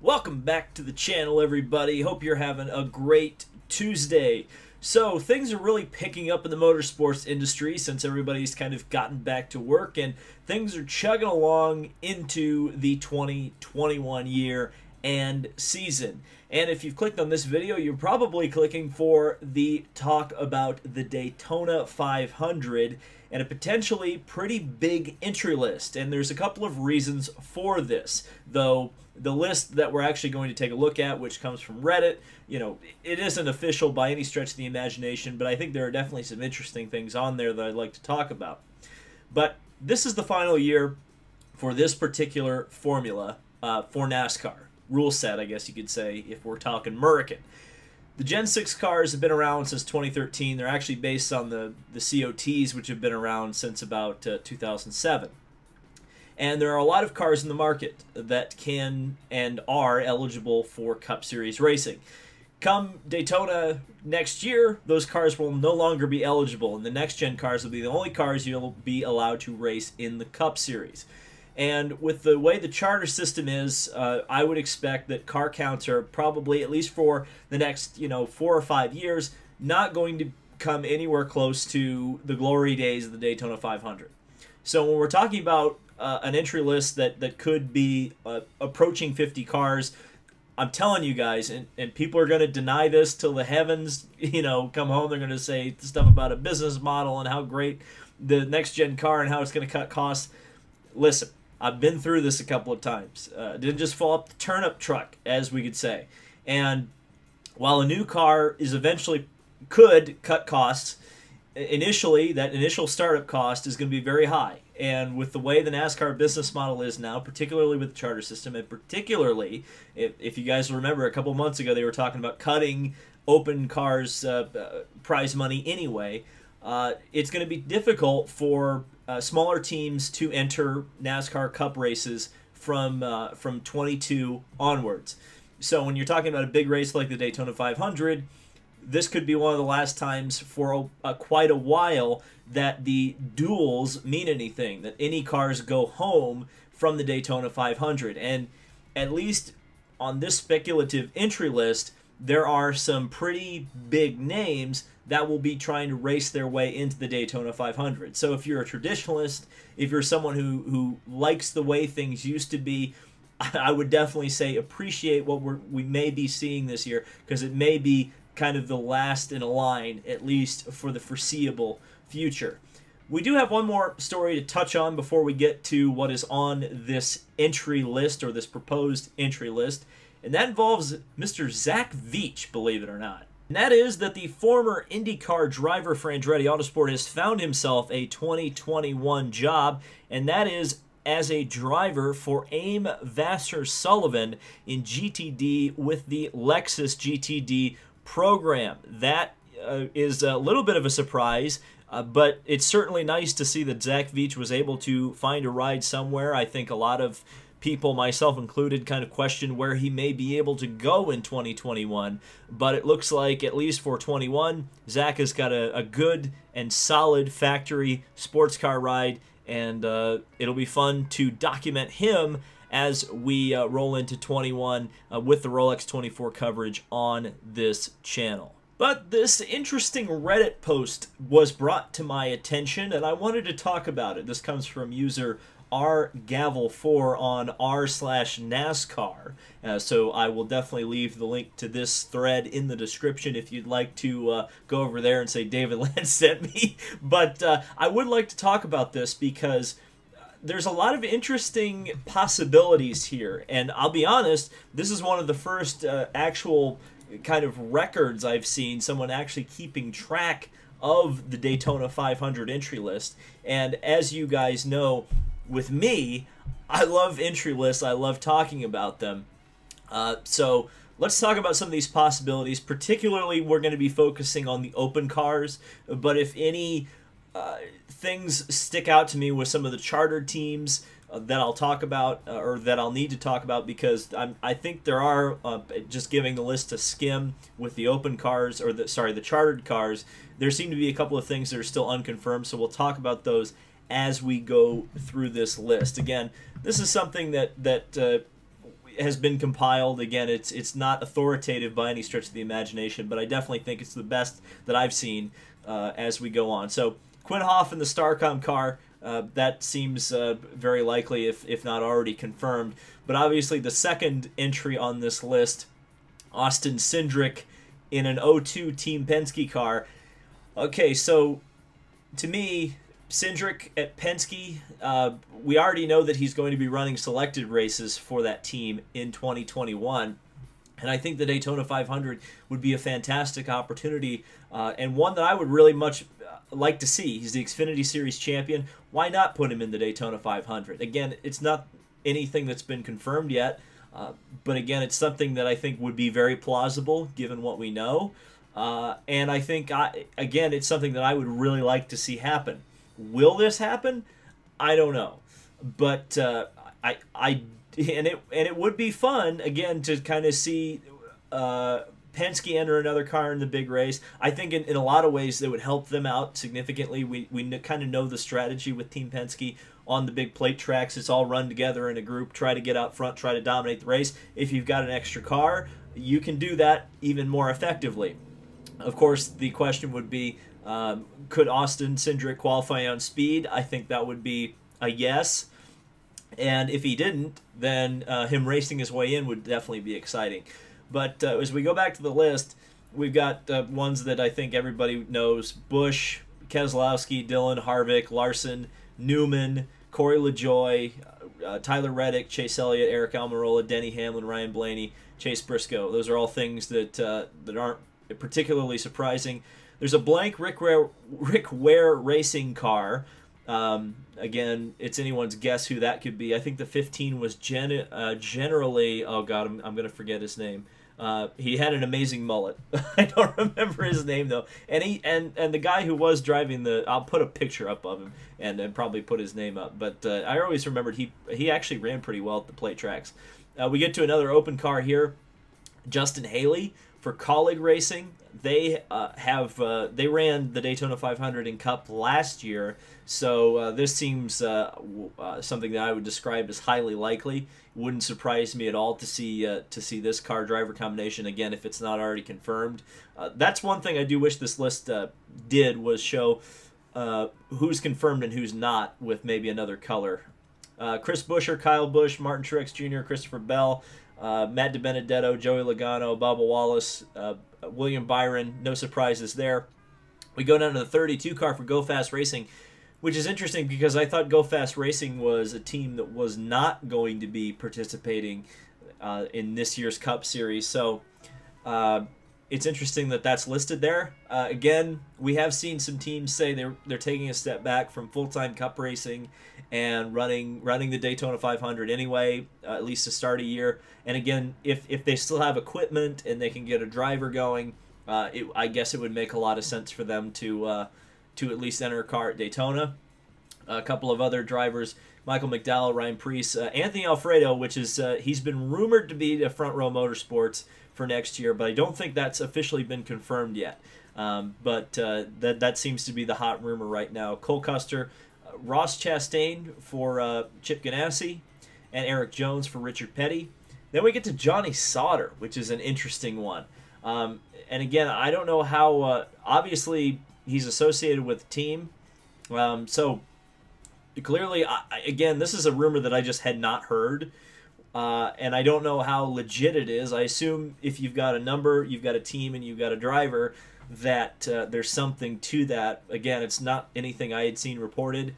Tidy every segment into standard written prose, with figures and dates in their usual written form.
Welcome back to the channel, everybody. Hope you're having a great Tuesday. So things are really picking up in the motorsports industry since everybody's kind of gotten back to work, and things are chugging along into the 2021 year and season. And if you've clicked on this video, you're probably clicking for the talk about the Daytona 500 and a potentially pretty big entry list. And there's a couple of reasons for this, though the list that we're actually going to take a look at, which comes from Reddit, it isn't official by any stretch of the imagination, but I think there are definitely some interesting things on there that I'd like to talk about. But this is the final year for this particular formula for NASCAR. Rule set, I guess you could say, if we're talking American. The Gen 6 cars have been around since 2013. They're actually based on the COTs, which have been around since about 2007. And there are a lot of cars in the market that can and are eligible for Cup Series racing. Come Daytona next year, those cars will no longer be eligible, and the next-gen cars will be the only cars you'll be allowed to race in the Cup Series. And with the way the charter system is, I would expect that car counts are probably, at least for the next 4 or 5 years, not going to come anywhere close to the glory days of the Daytona 500. So when we're talking about an entry list that could be approaching 50 cars, I'm telling you guys, and people are going to deny this till the heavens, come home. They're going to say stuff about a business model and how great the next-gen car and how it's going to cut costs. Listen, I've been through this a couple of times. Didn't just fall up the turnip truck, as we could say. And while a new car is eventually could cut costs, initially, that initial startup cost is going to be very high. And with the way the NASCAR business model is now, particularly with the charter system, and particularly, if you guys remember, a couple months ago they were talking about cutting open cars prize money anyway, it's going to be difficult for smaller teams to enter NASCAR Cup races from 22 onwards. So when you're talking about a big race like the Daytona 500, this could be one of the last times for quite a while that the duels mean anything, that any cars go home from the Daytona 500. And at least on this speculative entry list, there are some pretty big names that will be trying to race their way into the Daytona 500. So if you're a traditionalist, if you're someone who likes the way things used to be, I would definitely say appreciate what we may be seeing this year, because it may be kind of the last in a line, at least for the foreseeable future. We do have one more story to touch on before we get to what is on this entry list, or this proposed entry list, and that involves Mr. Zach Veach, believe it or not. And that is that the former IndyCar driver for Andretti Autosport has found himself a 2021 job, and that is as a driver for Aim Vasser Sullivan in GTD with the Lexus GTD program. That is a little bit of a surprise, but it's certainly nice to see that Zach Veach was able to find a ride somewhere. I think a lot of people, myself included, kind of questioned where he may be able to go in 2021, but it looks like, at least for 21, Zach has got a good and solid factory sports car ride, and it'll be fun to document him as we roll into 21 with the Rolex 24 coverage on this channel. But this interesting Reddit post was brought to my attention, and I wanted to talk about it. This comes from user rgavel4 on r/NASCAR. So I will definitely leave the link to this thread in the description if you'd like to go over there and say David Lance sent me. But I would like to talk about this because there's a lot of interesting possibilities here, and I'll be honest, this is one of the first actual kind of records I've seen, someone actually keeping track of the Daytona 500 entry list. And as you guys know, with me, I love entry lists, I love talking about them. So let's talk about some of these possibilities. Particularly, we're going to be focusing on the open cars, but if any things stick out to me with some of the chartered teams that I'll talk about, or that I'll need to talk about, because I think there are, just giving the list a skim with the open cars, or the chartered cars, there seem to be a couple of things that are still unconfirmed, so we'll talk about those as we go through this list. Again, this is something that has been compiled. Again, it's not authoritative by any stretch of the imagination, but I definitely think it's the best that I've seen as we go on. So Quinn Hoff in the Starcom car, that seems very likely, if not already confirmed. But obviously the second entry on this list, Austin Cindric in an 02 Team Penske car. Okay, so to me, Cindric at Penske, we already know that he's going to be running selected races for that team in 2021. And I think the Daytona 500 would be a fantastic opportunity, and one that I would really much like to see. He's the Xfinity Series champion. Why not put him in the Daytona 500? Again, it's not anything that's been confirmed yet, but again, it's something that I think would be very plausible given what we know. And I think, again, it's something that I would really like to see happen. Will this happen? I don't know, but it would be fun again to kind of see Penske enter another car in the big race. I think in a lot of ways that would help them out significantly. We kind of know the strategy with Team Penske on the big plate tracks. It's all run together in a group, try to get out front, try to dominate the race. If you've got an extra car, you can do that even more effectively. Of course, the question would be, could Austin Cindric qualify on speed? I think that would be a yes. And if he didn't, then him racing his way in would definitely be exciting. But as we go back to the list, we've got ones that I think everybody knows: Busch, Keselowski, Dillon, Harvick, Larson, Newman, Corey LaJoie, Tyler Reddick, Chase Elliott, Eric Almirola, Denny Hamlin, Ryan Blaney, Chase Briscoe. Those are all things that aren't particularly surprising. There's a blank Rick Ware racing car. Again, it's anyone's guess who that could be. I think the 15 was generally, oh god, I'm going to forget his name. He had an amazing mullet. I don't remember his name though. And the guy who was driving I'll put a picture up of him and probably put his name up. But I always remembered he actually ran pretty well at the plate tracks. We get to another open car here. Justin Haley for Colleague Racing. They ran the Daytona 500 in Cup last year, so this seems something that I would describe as highly likely. Wouldn't surprise me at all to see this car driver combination again if it's not already confirmed. That's one thing I do wish this list did, was show who's confirmed and who's not with maybe another color. Chris Buescher, Kyle Busch, Martin Truex Jr., Christopher Bell, Matt DiBenedetto, Joey Logano, Bubba Wallace, William Byron. No surprises there. We go down to the 32 car for Go Fast Racing, which is interesting because I thought Go Fast Racing was a team that was not going to be participating in this year's Cup Series. So it's interesting that that's listed there. Again, we have seen some teams say they're taking a step back from full-time Cup racing and running the Daytona 500 anyway, at least to start a year. And again, if they still have equipment and they can get a driver going, I guess it would make a lot of sense for them to at least enter a car at Daytona. A couple of other drivers: Michael McDowell, Ryan Preece, Anthony Alfredo, which is he's been rumored to be a Front Row Motorsports for next year, but I don't think that's officially been confirmed yet. But that seems to be the hot rumor right now. Cole Custer, Ross Chastain for Chip Ganassi, and Eric Jones for Richard Petty. Then we get to Johnny Sauter, which is an interesting one. And again, I don't know how, obviously he's associated with the team. So clearly, again, this is a rumor that I just had not heard. And I don't know how legit it is. I assume if you've got a number, you've got a team, and you've got a driver, that there's something to that. Again, it's not anything I had seen reported,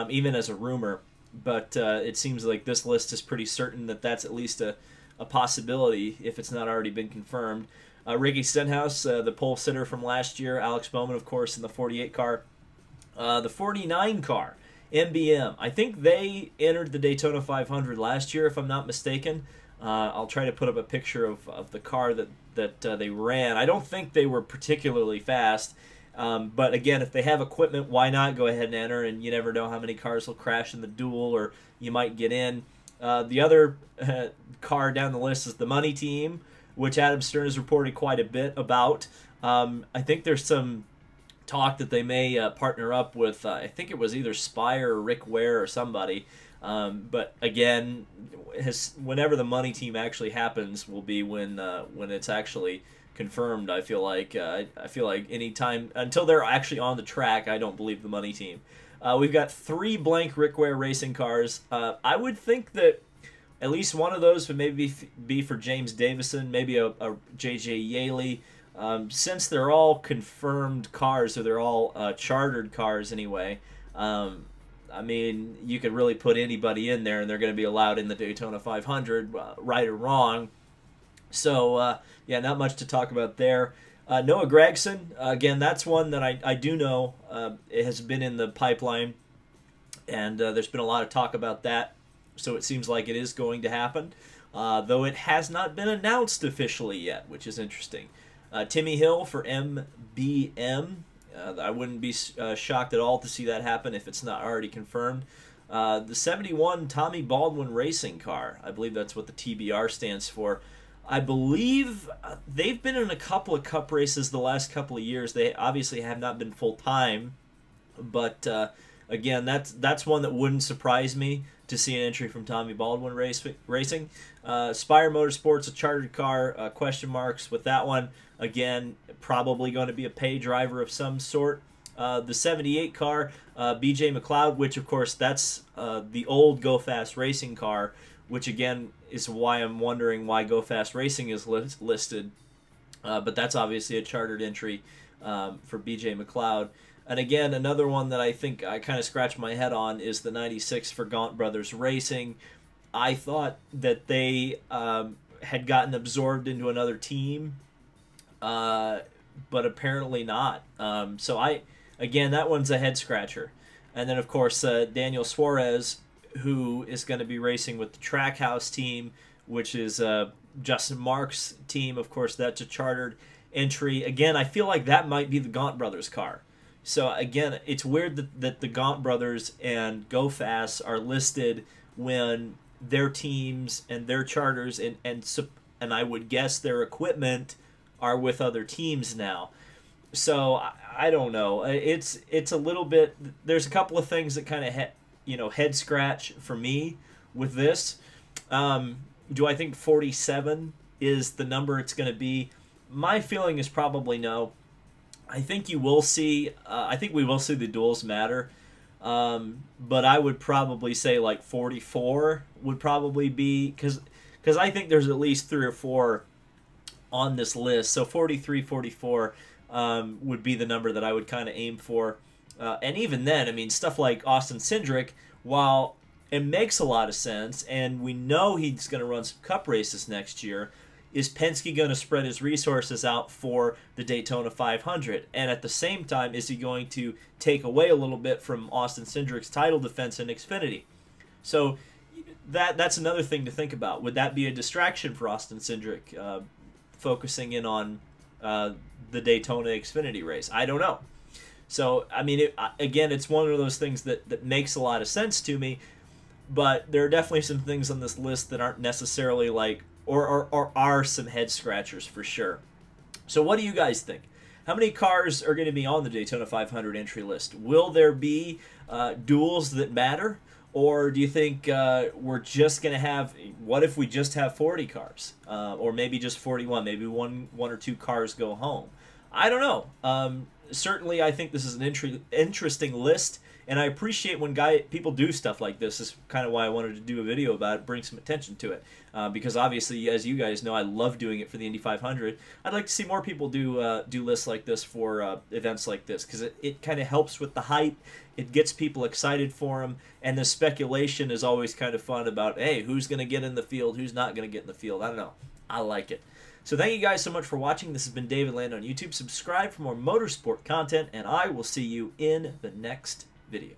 even as a rumor. But it seems like this list is pretty certain that that's at least a possibility, if it's not already been confirmed. Ricky Stenhouse, the pole sitter from last year. Alex Bowman, of course, in the 48 car. The 49 car, MBM. I think they entered the Daytona 500 last year, if I'm not mistaken. I'll try to put up a picture of the car that they ran. I don't think they were particularly fast. But again, if they have equipment, why not go ahead and enter? And you never know how many cars will crash in the duel, or you might get in. The other car down the list is the Money Team, which Adam Stern has reported quite a bit about. I think there's some talk that they may partner up with, I think it was either Spire or Rick Ware or somebody. But again, whenever the money team actually happens will be when it's actually confirmed. I feel like any time until they're actually on the track, I don't believe the money team. We've got 3 blank Rick Ware racing cars. I would think that at least one of those would maybe be for James Davison, maybe a J.J. Yaley. Since they're all confirmed cars, or they're all chartered cars anyway, I mean, you could really put anybody in there, and they're going to be allowed in the Daytona 500, right or wrong. So, yeah, not much to talk about there. Noah Gragson, again, that's one that I do know it has been in the pipeline, and there's been a lot of talk about that, so it seems like it is going to happen, though it has not been announced officially yet, which is interesting. Timmy Hill for MBM. I wouldn't be shocked at all to see that happen if it's not already confirmed. The 71 Tommy Baldwin racing car, I believe that's what the TBR stands for. I believe they've been in a couple of cup races the last couple of years. They obviously have not been full-time, but again, that's one that wouldn't surprise me to see an entry from Tommy Baldwin Racing. Spire Motorsports, a chartered car, question marks with that one. Again, probably going to be a pay driver of some sort. The 78 car, BJ McLeod, which of course that's the old Go Fast Racing car, which again is why I'm wondering why Go Fast Racing is listed. But that's obviously a chartered entry for BJ McLeod. And again, another one that I think I kind of scratched my head on is the 96 for Gaunt Brothers Racing. I thought that they had gotten absorbed into another team, but apparently not. So again, that one's a head scratcher. And then of course Daniel Suarez, who is going to be racing with the Trackhouse team, which is Justin Marks' team. Of course, that's a chartered entry. Again, I feel like that might be the Gaunt Brothers car. So again, it's weird that the Gaunt Brothers and Go Fast are listed when their teams and their charters and I would guess their equipment are with other teams now. So I don't know. It's a little bit. There's a couple of things that kind of head scratch for me with this. Do I think 47 is the number it's going to be? My feeling is probably no. I think you will see. I think we will see the duels matter, but I would probably say like 44 would probably be because I think there's at least 3 or 4 on this list. So 43, 44 would be the number that I would kind of aim for. And even then, I mean, stuff like Austin Cindric, while it makes a lot of sense, and we know he's going to run some cup races next year, is Penske going to spread his resources out for the Daytona 500? And at the same time, is he going to take away a little bit from Austin Cindric's title defense in Xfinity? So that's another thing to think about. Would that be a distraction for Austin Cindric, focusing in on the Daytona Xfinity race? I don't know. So, I mean, again, it's one of those things that makes a lot of sense to me, but there are definitely some things on this list that aren't necessarily like, or are some head scratchers for sure. So what do you guys think? How many cars are going to be on the Daytona 500 entry list? Will there be duels that matter? Or do you think we're just going to have, what if we just have 40 cars? Or maybe just 41, maybe one or 2 cars go home. I don't know. Certainly, I think this is an interesting list, and I appreciate when people do stuff like this. This is kind of why I wanted to do a video about it, bring some attention to it, because obviously, as you guys know, I love doing it for the Indy 500. I'd like to see more people do lists like this for events like this, because it kind of helps with the hype. It gets people excited for them, and the speculation is always kind of fun about, hey, who's going to get in the field, who's not going to get in the field. I don't know. I like it. So thank you guys so much for watching. This has been David Land on YouTube. Subscribe for more motorsport content, and I will see you in the next video.